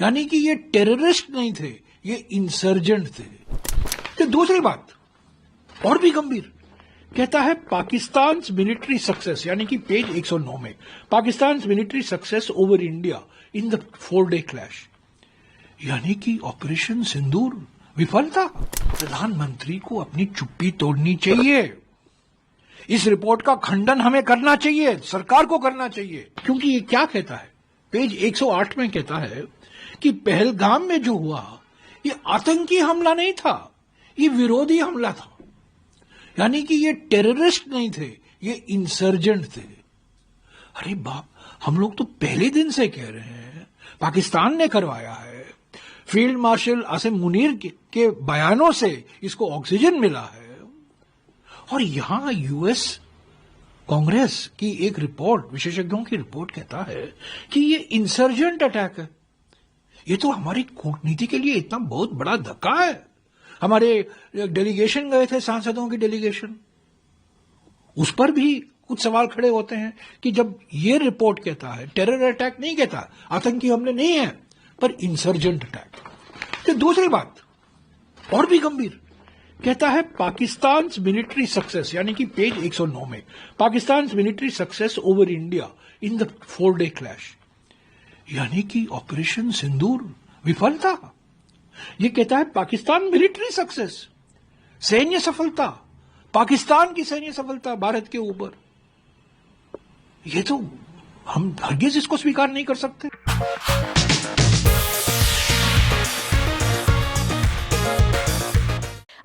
यानी कि ये टेररिस्ट नहीं थे, ये इंसर्जेंट थे। तो दूसरी बात और भी गंभीर, कहता है पाकिस्तान मिलिट्री सक्सेस, यानी कि पेज 109 में, Pakistan military success over India in the 4-day clash, यानी कि ऑपरेशन सिंदूर विफल था। प्रधानमंत्री को अपनी चुप्पी तोड़नी चाहिए। इस रिपोर्ट का खंडन हमें करना चाहिए, सरकार को करना चाहिए, क्योंकि ये क्या कहता है, पेज 108 में कहता है कि पहलगाम में जो हुआ ये आतंकी हमला नहीं था, ये विरोधी हमला था, यानी कि ये टेररिस्ट नहीं थे, ये इंसर्जेंट थे। अरे बाप, हम लोग तो पहले दिन से कह रहे हैं पाकिस्तान ने करवाया है। फील्ड मार्शल आसिम मुनीर के बयानों से इसको ऑक्सीजन मिला है। और यहां यूएस कांग्रेस की एक रिपोर्ट, विशेषज्ञों की रिपोर्ट कहता है कि ये इंसर्जेंट अटैक है। ये तो हमारी कूटनीति के लिए इतना बहुत बड़ा धक्का है। हमारे डेलीगेशन गए थे, सांसदों की डेलीगेशन, उस पर भी कुछ सवाल खड़े होते हैं कि जब ये रिपोर्ट कहता है, टेरर अटैक नहीं कहता, आतंकी हमले नहीं है, पर इंसर्जेंट अटैक। तो दूसरी बात और भी गंभीर, कहता है पाकिस्तान मिलिट्री सक्सेस, यानी कि पेज 109 में, Pakistan military success over India in the 4-day clash, यानी कि ऑपरेशन सिंदूर विफल था। यह कहता है पाकिस्तान मिलिट्री सक्सेस, सैन्य सफलता, पाकिस्तान की सैन्य सफलता भारत के ऊपर। यह तो हम हरगिज इसको स्वीकार नहीं कर सकते।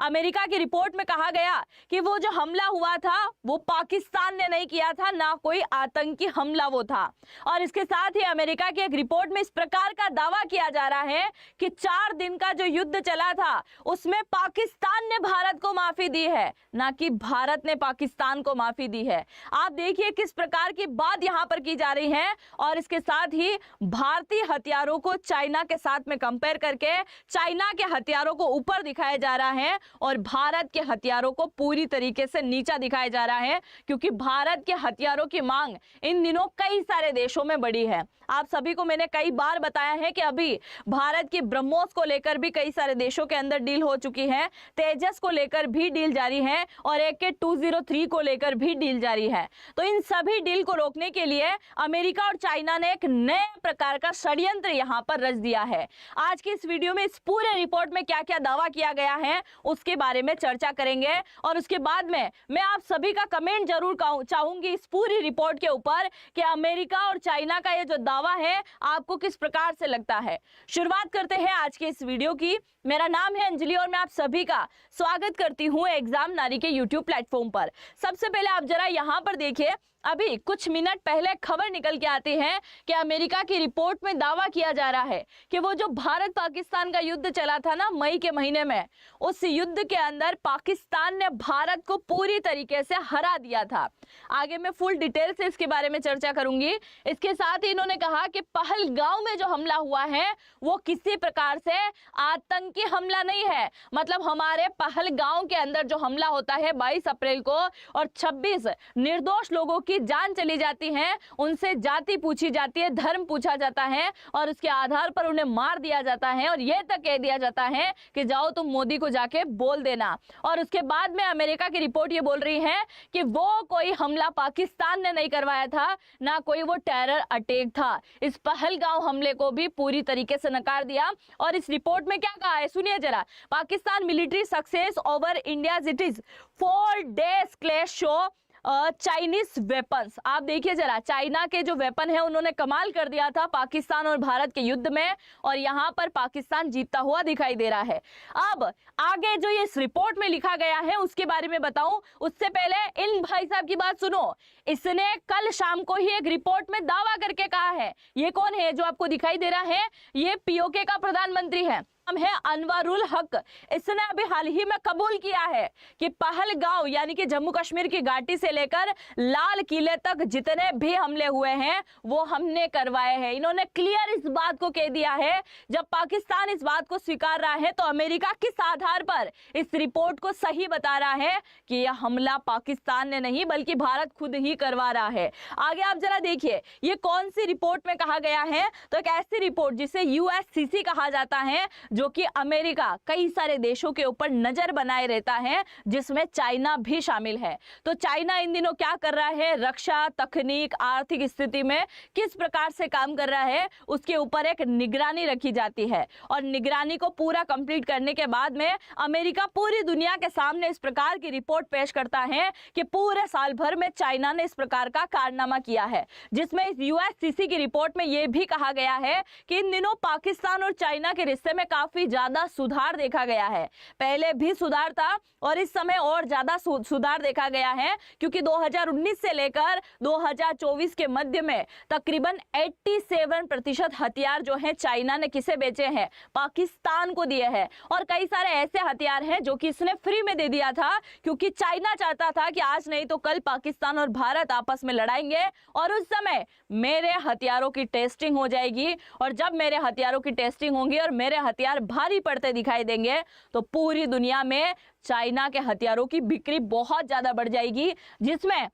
अमेरिका की रिपोर्ट में कहा गया कि वो जो हमला हुआ था वो पाकिस्तान ने नहीं किया था, ना कोई आतंकी हमला वो था। और इसके साथ ही अमेरिका की एक रिपोर्ट में इस प्रकार का दावा किया जा रहा है कि 4 दिन का जो युद्ध चला था उसमें पाकिस्तान ने भारत को माफी दी है, ना कि भारत ने पाकिस्तान को माफी दी है। आप देखिए किस प्रकार की बात यहां पर की जा रही है। और इसके साथ ही भारतीय हथियारों को चाइना के साथ में कंपेयर करके चाइना के हथियारों को ऊपर दिखाया जा रहा है और भारत के हथियारों को पूरी तरीके से नीचा दिखाया जा रहा है, क्योंकि भारत के हथियारों की मांग इन दिनों कई सारे देशों में बढ़ी है। आप सभी को मैंने कई बार बताया है कि अभी भारत की ब्रह्मोस को लेकर भी कई सारे देशों के अंदर डील हो चुकी है, तेजस को लेकर भी डील जारी है और AK-203 को लेकर भी डील जारी है। तो इन सभी डील को रोकने के लिए अमेरिका और चाइना ने एक नए प्रकार का षड्यंत्र यहां पर रच दिया है। आज की इस वीडियो में इस पूरे रिपोर्ट में क्या क्या दावा किया गया है उसके बारे में चर्चा करेंगे और उसके बाद में मैं आप सभी का कमेंट जरूर चाहूंगी इस पूरी रिपोर्ट के ऊपर कि अमेरिका और चाइना का ये जो दावा है आपको किस प्रकार से लगता है। शुरुआत करते हैं आज के इस वीडियो की। मेरा नाम है अंजलि और मैं आप सभी का स्वागत करती हूं एग्जाम नारी के यूट्यूब प्लेटफॉर्म पर। सबसे पहले आप जरा यहां पर देखिए, अभी कुछ मिनट पहले खबर निकल के आती है कि अमेरिका की रिपोर्ट में दावा किया जा रहा है कि वो जो भारत पाकिस्तान का युद्ध चला था ना मई के महीने में, उस युद्ध के अंदर पाकिस्तान ने भारत को पूरी तरीके से हरा दिया था। आगे मैं फुल डिटेल से इसके बारे में चर्चा करूंगी। इसके साथ ही इन्होंने कहा कि पहलगांव में जो हमला हुआ है वो किसी प्रकार से आतंकी हमला नहीं है। मतलब हमारे पहलगांव के अंदर जो हमला होता है 22 अप्रैल को और 26 निर्दोष लोगों की जान चली जाती है, उनसे जाति पूछी जाती है, धर्म पूछा जाता है और उसके आधार पर उन्हें मार दिया जाता है और यह तक कह दिया जाता है कि जाओ तुम मोदी को जाके बोल देना। और उसके बाद में अमेरिका की रिपोर्ट ये बोल रही है कि वो कोई हमला पाकिस्तान ने नहीं करवाया था, ना कोई वो टेरर अटैक था। इस पहलगांव हमले को भी पूरी तरीके से नकार दिया। और इस रिपोर्ट में क्या कहा है सुनिए जरा। Pakistan military success over India it is 4 days clash show Chinese weapons. आप देखिए जरा, चाइना के जो वेपन है उन्होंने कमाल कर दिया था पाकिस्तान और भारत के युद्ध में और यहां पर पाकिस्तान जीतता हुआ दिखाई दे रहा है। अब आगे जो ये इस रिपोर्ट में लिखा गया है उसके बारे में बताऊं उससे पहले इन भाई साहब की बात सुनो। इसने कल शाम को ही एक रिपोर्ट में दावा करके कहा है, ये कौन है जो आपको दिखाई दे रहा है, ये पीओके का प्रधानमंत्री है। नाम है अनवरुल हक। इसने अभी हाल ही में कबूल किया है कि पहलगांव यानी कि जम्मू कश्मीर की घाटी से लेकर लाल किले तक जितने भी हमले हुए हैं वो हमने करवाए हैं। इन्होंने क्लियर इस बात को कह दिया है। जब पाकिस्तान इस बात को स्वीकार रहा है तो अमेरिका किस आधार पर इस रिपोर्ट को सही बता रहा है कि यह हमला पाकिस्तान ने नहीं बल्कि भारत खुद ही करवा रहा है। आगे आप जरा देखिए ये कौन सी रिपोर्ट में कहा गया है। तो एक ऐसी रिपोर्ट जिसे यूएससीसी कहा जाता है, जो कि अमेरिका कई सारे देशों के ऊपर नजर बनाए रहता है, जिसमें चाइना भी शामिल है। तो चाइना इन दिनों क्या कर रहा है, रक्षा, तकनीक, आर्थिक स्थिति में किस प्रकार से काम कर रहा है, उसके ऊपर एक निगरानी रखी जाती है। और निगरानी को पूरा कंप्लीट करने के बाद में अमेरिका पूरी दुनिया के सामने इस प्रकार की रिपोर्ट पेश करता है कि पूरे साल भर में चाइना ने इस प्रकार का कारनामा किया है, जिसमें इस यूएससीसी की रिपोर्ट में यह भी कहा गया है कि इन दिनों पाकिस्तान और चाइना के रिश्ते में काफी ज्यादा सुधार देखा गया है। पहले भी सुधार था और इस समय और ज्यादा सुधार देखा गया है, क्योंकि 2019 से लेकर 2024 के मध्य में तकरीबन 87% हथियार जो है चाइना ने किसे बेचे हैं, पाकिस्तान को दिए हैं। और कई सारे ऐसे हथियार हैं जो कि इसने फ्री में दे दिया था, क्योंकि चाइना चाहता था कि आज नहीं तो कल पाकिस्तान और भारत आपस में लड़ाएंगे और उस समय मेरे हथियारों की टेस्टिंग हो जाएगी। और जब मेरे हथियारों की टेस्टिंग होगी और मेरे हथियार भारी पड़ते दिखाई देंगे तो पूरी दुनिया में चाइना के हथियारों की बिक्री बहुत ज्यादा बढ़ जाएगी, जिसमें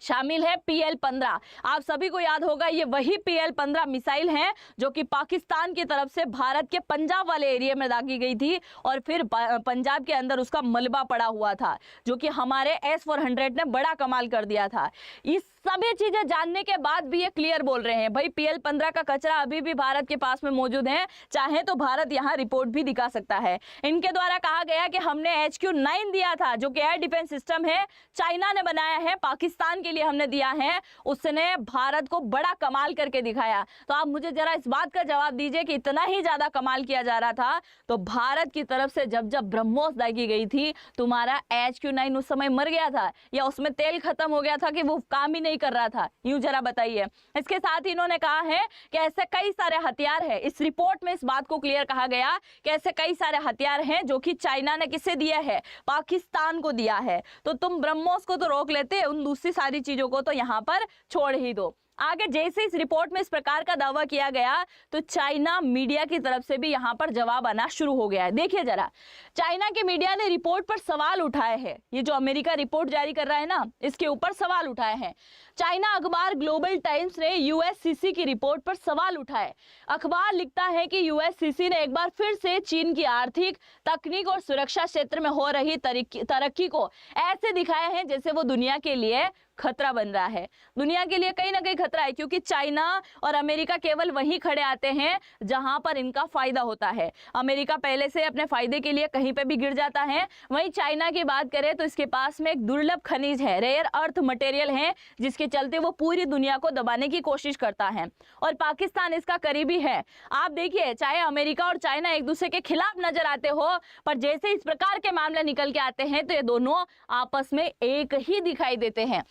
शामिल है PL-15। आप सभी को याद होगा ये वही PL-15 मिसाइल है जो कि पाकिस्तान की तरफ से भारत के पंजाब वाले एरिया में दागी गई थी और फिर पंजाब के अंदर उसका मलबा पड़ा हुआ था, जो कि हमारे S-400 ने बड़ा कमाल कर दिया था। इस सभी चीजें जानने के बाद भी ये क्लियर बोल रहे हैं भाई PL-15 का कचरा अभी भी भारत के पास में मौजूद है, चाहे तो भारत यहाँ रिपोर्ट भी दिखा सकता है। इनके द्वारा कहा गया कि हमने HQ-9 दिया था जो कि एयर डिफेंस सिस्टम है, चाइना ने बनाया है, पाकिस्तान के लिए हमने दिया है, उसने भारत को बड़ा कमाल करके दिखाया। तो आप मुझे जरा इस बात का जवाब दीजिए कि इतना ही ज्यादा कमाल किया जा रहा था तो भारत की तरफ से जब जब ब्रह्मोस दागी गई थी तुम्हारा HQ-9 उस समय मर गया था या उसमें तेल खत्म हो गया था कि वो काम ही नहीं कर रहा था, यूं जरा बताइए। इसके साथ ही इन्होंने कहा है कि ऐसे कई सारे हथियार हैं, इस रिपोर्ट में इस बात को क्लियर कहा गया कि ऐसे कई सारे हथियार हैं जो कि चाइना ने किसे दिया है, पाकिस्तान को दिया है। तो तुम ब्रह्मोस को तो रोक लेते, उन दूसरी सारी चीजों को तो यहां पर छोड़ ही दो। आगे जैसे इस रिपोर्ट में इस प्रकार का दावा किया गया तो चाइना मीडिया की तरफ से भी यहां पर जवाब आना शुरू हो गया है। देखिए जरा, चाइना के मीडिया ने रिपोर्ट पर सवाल उठाए हैं। ये जो अमेरिका रिपोर्ट जारी कर रहा है ना, इसके ऊपर सवाल उठाए हैं। चाइना अखबार ग्लोबल टाइम्स ने यूएससीसी की रिपोर्ट पर सवाल उठाए। अखबार लिखता है कि यूएससीसी ने एक बार फिर से चीन की आर्थिक, तकनीक और सुरक्षा क्षेत्र में हो रही तरक्की को ऐसे दिखाया है जैसे वो दुनिया के लिए खतरा बन रहा है। दुनिया के लिए कहीं ना कहीं खतरा है, क्योंकि चाइना और अमेरिका केवल वहीं खड़े आते हैं जहां पर इनका फायदा होता है। अमेरिका पहले से अपने फायदे के लिए कहीं पे भी गिर जाता है। वहीं चाइना की बात करें तो इसके पास में एक दुर्लभ खनिज है, रेयर अर्थ मटेरियल है, जिसके चलते वो पूरी दुनिया को दबाने की कोशिश करता है और पाकिस्तान इसका करीबी है। आप देखिए, चाहे अमेरिका और चाइना एक दूसरे के खिलाफ नजर आते हो, पर जैसे इस प्रकार के मामले निकल के आते हैं तो ये दोनों आपस में एक ही दिखाई देते हैं।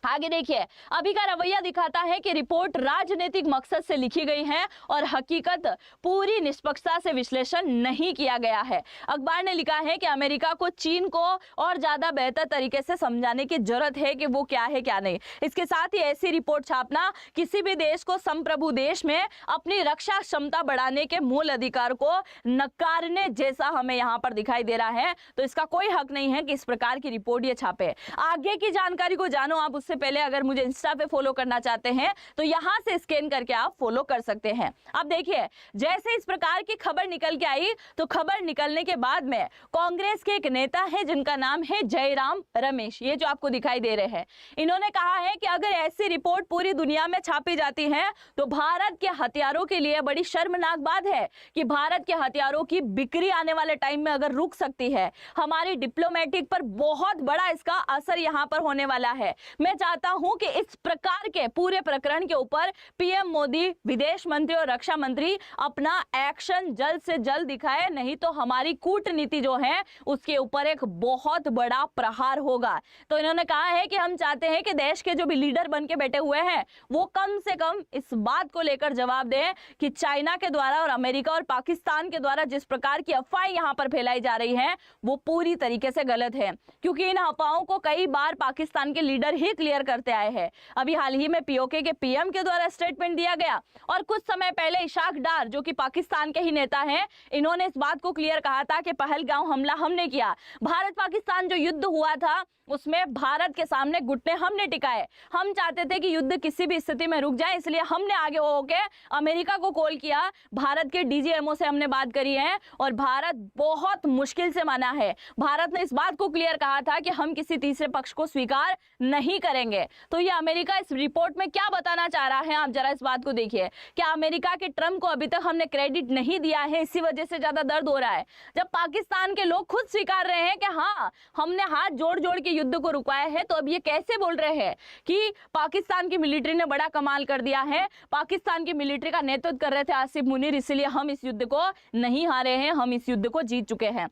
आगे देखिए, अभी का रवैया दिखाता है कि रिपोर्ट राजनीतिक मकसद से लिखी गई है और हकीकत पूरी निष्पक्षता से विश्लेषण नहीं किया गया है। अखबार ने लिखा है कि अमेरिका को चीन को और ज्यादा बेहतर तरीके से समझाने की जरूरत है कि वो क्या है क्या नहीं। इसके साथ ही ऐसी रिपोर्ट छापना किसी भी देश को संप्रभु देश में अपनी रक्षा क्षमता बढ़ाने के मूल अधिकार को नकारने जैसा हमें यहाँ पर दिखाई दे रहा है। तो इसका कोई हक नहीं है कि इस प्रकार की रिपोर्ट ये छापे। आगे की जानकारी को जानो आप, उससे पहले अगर मुझे इंस्टा पे फॉलो करना चाहते हैं तो यहां से स्कैन करके आप फॉलो कर सकते हैं। अब देखिए, जैसे इस प्रकार की खबर निकल के आई तो खबर निकलने के बाद में कांग्रेस के एक नेता है जिनका नाम है जयराम रमेश, ये जो आपको दिखाई दे रहे हैं, इन्होंने कहा है कि अगर ऐसी रिपोर्ट पूरी दुनिया में छापी जाती है तो भारत के हथियारों के लिए बड़ी शर्मनाक बात है कि भारत के हथियारों की बिक्री आने वाले टाइम में अगर रुक सकती है, हमारी डिप्लोमेटिक पर बहुत बड़ा इसका असर यहां पर होने वाला है। मैं चाहता हूं कि इस प्रकार के पूरे प्रकरण के ऊपर पीएम मोदी, विदेश मंत्री और रक्षा मंत्री अपना एक्शन जल्द से जल्द दिखाए, नहीं तो हमारी कूटनीति जो है उसके ऊपर एक बहुत बड़ा प्रहार होगा। तो इन्होंने कहा है कि हम चाहते हैं कि देश के जो भी लीडर बन के बैठे हुए हैं वो कम से कम इस बात को लेकर जवाब दें कि चाइना के द्वारा और अमेरिका और पाकिस्तान के द्वारा जिस प्रकार की अफवाहें यहां पर फैलाई जा रही हैं वो पूरी तरीके से गलत है, क्योंकि इन अफवाहों को कई बार पाकिस्तान के लीडर ही क्लियर करते आए हैं। अभी हाल ही में पीओके के पीएम के द्वारा स्टेटमेंट दिया गया और कुछ समय पहले इशाक डार जो कि पाकिस्तान के ही नेता हैं, इन्होंने इस बात को क्लियर कहा था कि पहलगाम हमला हमने किया। भारत पाकिस्तान जो युद्ध हुआ था उसमें भारत के सामने घुटने हमने टिकाए। हम चाहते थे कि युद्ध किसी भी स्थिति में रुक जाए, इसलिए हमने आगे होके अमेरिका को कॉल किया, भारत के डीजीएमओ से हमने बात करी है और भारत बहुत मुश्किल से माना है। भारत ने इस बात को क्लियर कहा था कि हम किसी तीसरे पक्ष को स्वीकार नहीं करेंगे। तो ये अमेरिका इस रिपोर्ट में क्या बताना चाह रहा है, आप जरा इस बात को देखिए। क्या अमेरिका के ट्रंप को अभी तक हमने क्रेडिट नहीं दिया है, इसी वजह से ज्यादा दर्द हो रहा है? जब पाकिस्तान के लोग खुद स्वीकार रहे हैं कि हाँ हमने हाथ जोड़ जोड़ के युद्ध को रुकवाया है, तो अब ये कैसे बोल रहे हैं कि पाकिस्तान की मिलिट्री ने बड़ा कमाल कर दिया है, पाकिस्तान की मिलिट्री का नेतृत्व कर रहे थे आसिफ मुनीर, इसलिए हम इस युद्ध को नहीं हारे हैं, हम इस युद्ध को जीत चुके हैं।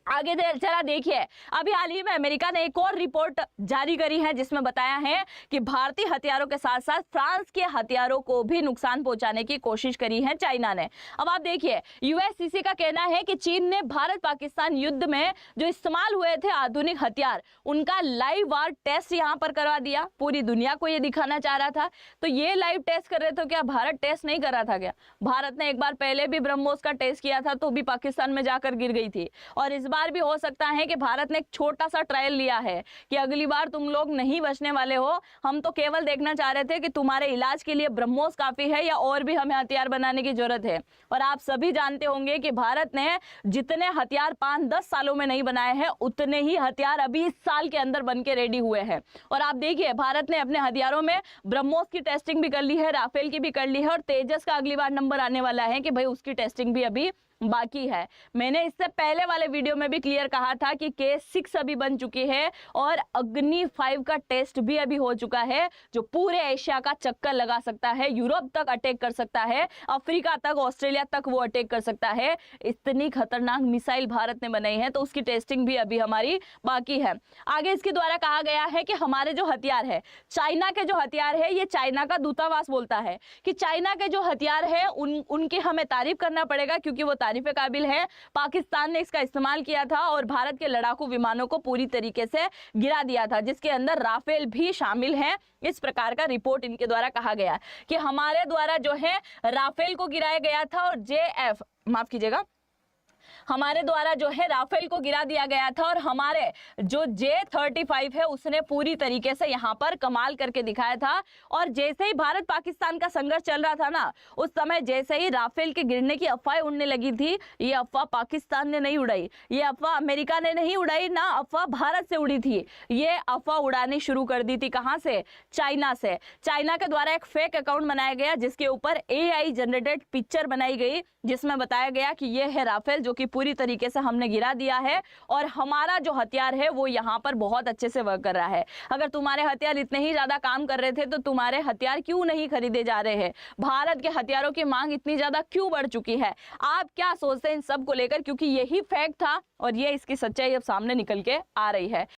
आगे जरा देखिए, अभी हाल ही में अमेरिका ने एक और रिपोर्ट जारी करी है जिसमें बताया है कि भारतीय हथियारों के साथ साथ फ्रांस के हथियारों को भी नुकसान पहुंचाने की कोशिश करी है चाइना ने। अब आप देखिए, यूएससीसी का कहना है कि चीन ने भारत पाकिस्तान युद्ध में जो इस्तेमाल हुए थे आधुनिक हथियार, उनका लाइव वार टेस्ट यहां पर करवा दिया, पूरी दुनिया को यह दिखाना चाह रहा था। तो ये लाइव टेस्ट कर रहे थे, क्या भारत टेस्ट नहीं कर रहा था क्या? भारत ने एक बार पहले भी ब्रह्मोस का टेस्ट किया था तो भी पाकिस्तान में जाकर गिर गई थी, और इस बार भी हो सकता है कि भारत ने एक छोटा सा ट्रायल लिया है कि अगली बार तुम लोग नहीं बचने वाले हो, हम तो केवल देखना चाह रहे थे कि तुम्हारे इलाज के लिए ब्रह्मोस काफी है या और भी हमें हथियार बनाने की जरूरत है। और आप सभी जानते होंगे कि भारत ने जितने हथियार 5-10 सालों में नहीं बनाए हैं, उतने ही हथियार अभी इस साल के अंदर बन के रेडी हुए हैं। और आप देखिए, भारत ने अपने हथियारों में ब्रह्मोस की टेस्टिंग भी कर ली है, राफेल की भी कर ली है, और तेजस का अगली बार नंबर आने वाला है कि भाई उसकी टेस्टिंग भी अभी बाकी है। मैंने इससे पहले वाले वीडियो में भी क्लियर कहा था कि K6 अभी बन चुकी है और अग्नि 5 का टेस्ट भी अभी हो चुका है, जो पूरे एशिया का चक्कर लगा सकता है, यूरोप तक अटैक कर सकता है, अफ्रीका तक, ऑस्ट्रेलिया तक वो अटैक कर सकता है। इतनी खतरनाक मिसाइल भारत ने बनाई है, तो उसकी टेस्टिंग भी अभी हमारी बाकी है। आगे इसके द्वारा कहा गया है कि हमारे जो हथियार है, चाइना के जो हथियार है, ये चाइना का दूतावास बोलता है कि चाइना के जो हथियार है उनकी हमें तारीफ करना पड़ेगा, क्योंकि वो तारीफ के काबिल है। पाकिस्तान ने इसका इस्तेमाल किया था और भारत के लड़ाकू विमानों को पूरी तरीके से गिरा दिया था, जिसके अंदर राफेल भी शामिल है। इस प्रकार का रिपोर्ट इनके द्वारा कहा गया कि हमारे द्वारा जो है राफेल को गिराया गया था और माफ कीजिएगा, हमारे द्वारा जो है राफेल को गिरा दिया गया था, और हमारे जो J-35 है उसने पूरी तरीके से यहाँ पर कमाल करके दिखाया था। और जैसे ही भारत पाकिस्तान का संघर्ष चल रहा था ना, उस समय जैसे ही राफेल के गिरने की अफवाहें उड़ने लगी थी, ये अफवाह पाकिस्तान ने नहीं उड़ाई, ये अफवाह अमेरिका ने नहीं उड़ाई, ना अफवाह भारत से उड़ी थी, ये अफवाह उड़ानी शुरू कर दी थी कहाँ से? चाइना से। चाइना के द्वारा एक फेक अकाउंट बनाया गया जिसके ऊपर AI जनरेटेड पिक्चर बनाई गई, जिसमें बताया गया कि ये है राफेल, जो कि पूरी तरीके से हमने गिरा दिया है और हमारा जो हथियार है वो यहाँ पर बहुत अच्छे से वर्क कर रहा है। अगर तुम्हारे हथियार इतने ही ज्यादा काम कर रहे थे तो तुम्हारे हथियार क्यों नहीं खरीदे जा रहे हैं? भारत के हथियारों की मांग इतनी ज्यादा क्यों बढ़ चुकी है? आप क्या सोचते हैं इन सब को लेकर? क्योंकि यही फैक्ट था और ये इसकी सच्चाई अब सामने निकल के आ रही है।